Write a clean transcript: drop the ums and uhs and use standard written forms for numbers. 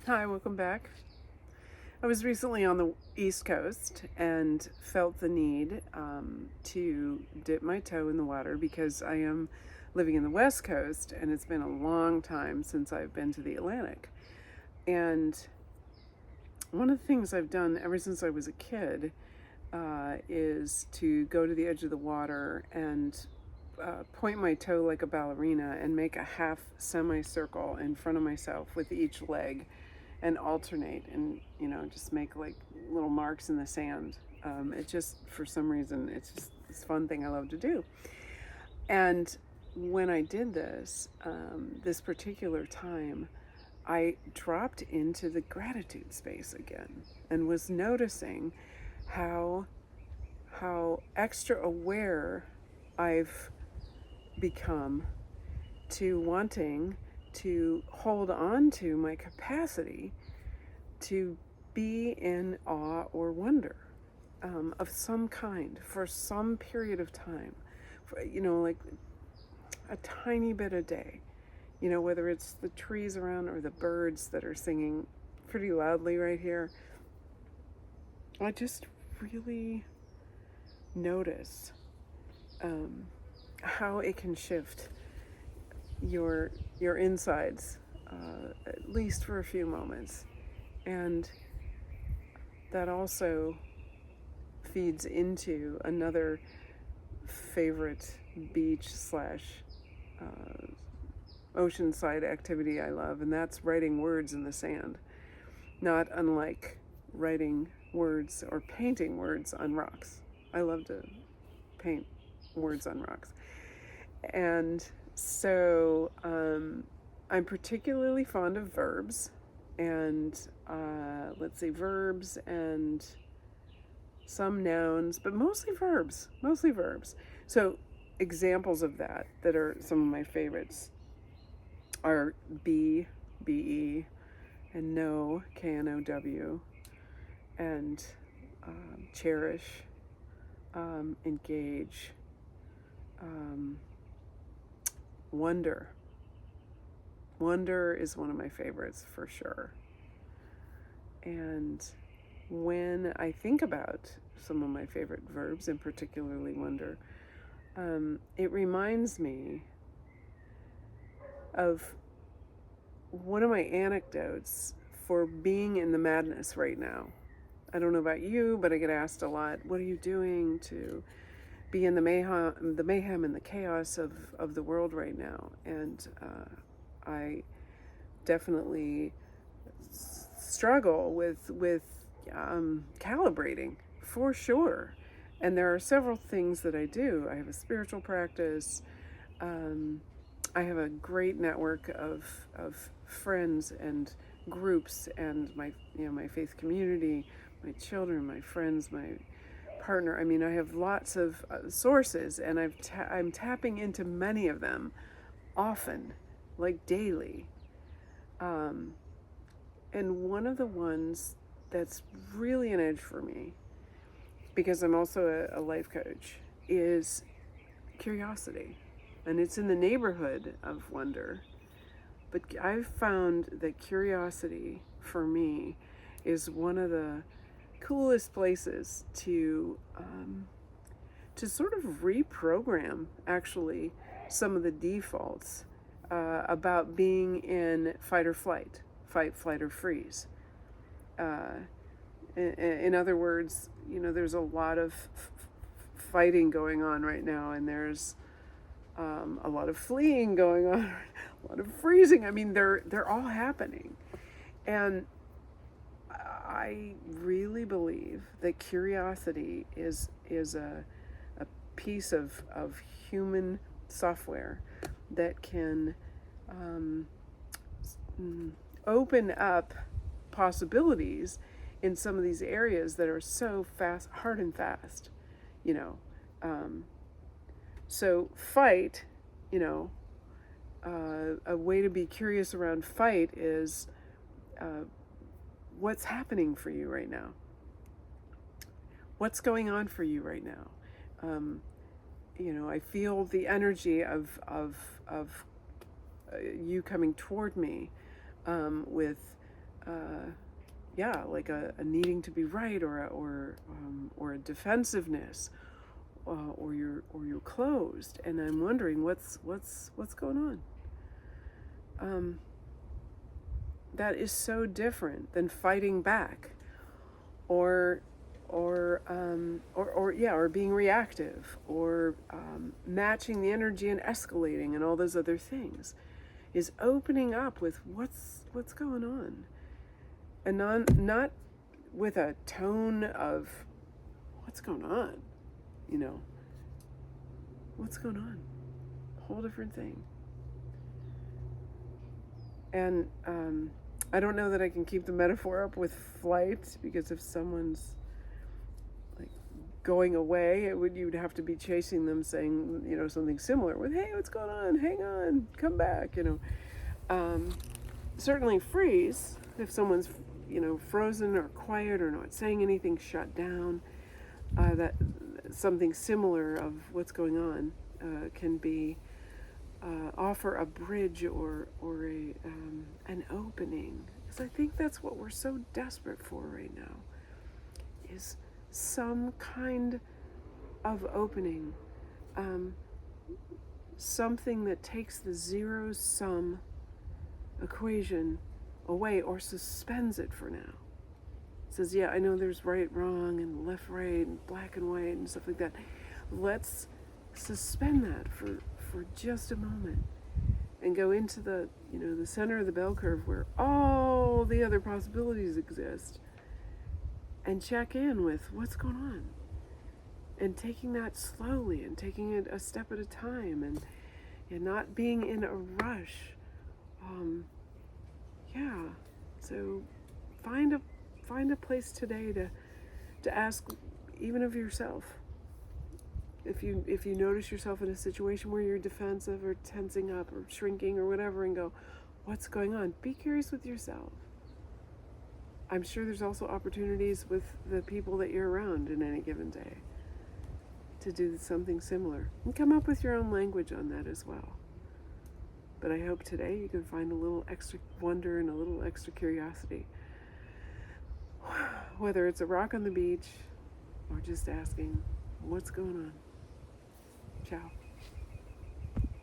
Hi, welcome back. I was recently on the East Coast and felt the need to dip my toe in the water because I am living in the West Coast and it's been a long time since I've been to the Atlantic. And one of the things I've done ever since I was a kid is to go to the edge of the water and point my toe like a ballerina and make a half semicircle in front of myself with each leg and alternate and just make like little marks in the sand. It just, for some reason, it's just this fun thing I love to do. And when I did this, this particular time, I dropped into the gratitude space again and was noticing how extra aware I've become to wanting to hold on to my capacity to be in awe or wonder of some kind for some period of time, like a tiny bit a day, whether it's the trees around or the birds that are singing pretty loudly right here. I just really notice how it can shift your insides, at least for a few moments, and that also feeds into another favorite beach slash oceanside activity I love, and that's writing words in the sand. Not unlike writing words or painting words on rocks. I love to paint words on rocks. And so I'm particularly fond of verbs and verbs and some nouns, but mostly verbs. So examples of that are some of my favorites are be, be, and know, K-N-O-W, and cherish, engage, wonder. Wonder is one of my favorites for sure. And when I think about some of my favorite verbs, and particularly wonder, it reminds me of one of my anecdotes for being in the madness right now. I don't know about you, but I get asked a lot, what are you doing to be in the mayhem and the chaos of the world right now? And I definitely struggle with calibrating, for sure. And there are several things that I do. I have a spiritual practice. I have a great network of friends and groups, and my faith community, my children, my friends, my partner. I mean, I have lots of sources, and I'm tapping into many of them often, like daily. And one of the ones that's really an edge for me, because I'm also a life coach, is curiosity. And it's in the neighborhood of wonder. But I've found that curiosity, for me, is one of the coolest places to sort of reprogram, actually, some of the defaults about being in fight or flight, flight, or freeze. In other words, there's a lot of fighting going on right now, and there's a lot of fleeing going on, a lot of freezing. I mean, they're all happening, and I really believe that curiosity is a piece of human software that can open up possibilities in some of these areas that are so fast, hard and fast, you know. So fight, a way to be curious around fight is what's happening for you right now. What's going on for you right now? I feel the energy of you coming toward me with yeah, like a needing to be right, or a defensiveness, or you're closed, and I'm wondering what's going on. That is so different than fighting back, or or being reactive, or matching the energy and escalating and all those other things. Is opening up with what's going on, and not with a tone of what's going on, you know, what's going on, whole different thing. And I don't know that I can keep the metaphor up with flight, because if someone's like going away, you'd have to be chasing them, saying, you know, something similar with, "Hey, what's going on? Hang on, come back," you know. Certainly freeze if someone's, you know, frozen or quiet or not saying anything, shut down. That something similar of what's going on can be offer a bridge, or an opening, because I think that's what we're so desperate for right now, is some kind of opening, something that takes the zero-sum equation away, or suspends it for now. It says, yeah, I know there's right, wrong, and left, right, and black and white, and stuff like that. Let's suspend that for just a moment, and go into the, you know, the center of the bell curve where all the other possibilities exist, and check in with what's going on, and taking that slowly, and taking it a step at a time, and not being in a rush. Yeah, so find a place today to ask, even of yourself. If you notice yourself in a situation where you're defensive or tensing up or shrinking or whatever, and go, what's going on? Be curious with yourself. I'm sure there's also opportunities with the people that you're around in any given day to do something similar, and come up with your own language on that as well. But I hope today you can find a little extra wonder and a little extra curiosity, whether it's a rock on the beach or just asking, what's going on? Ciao.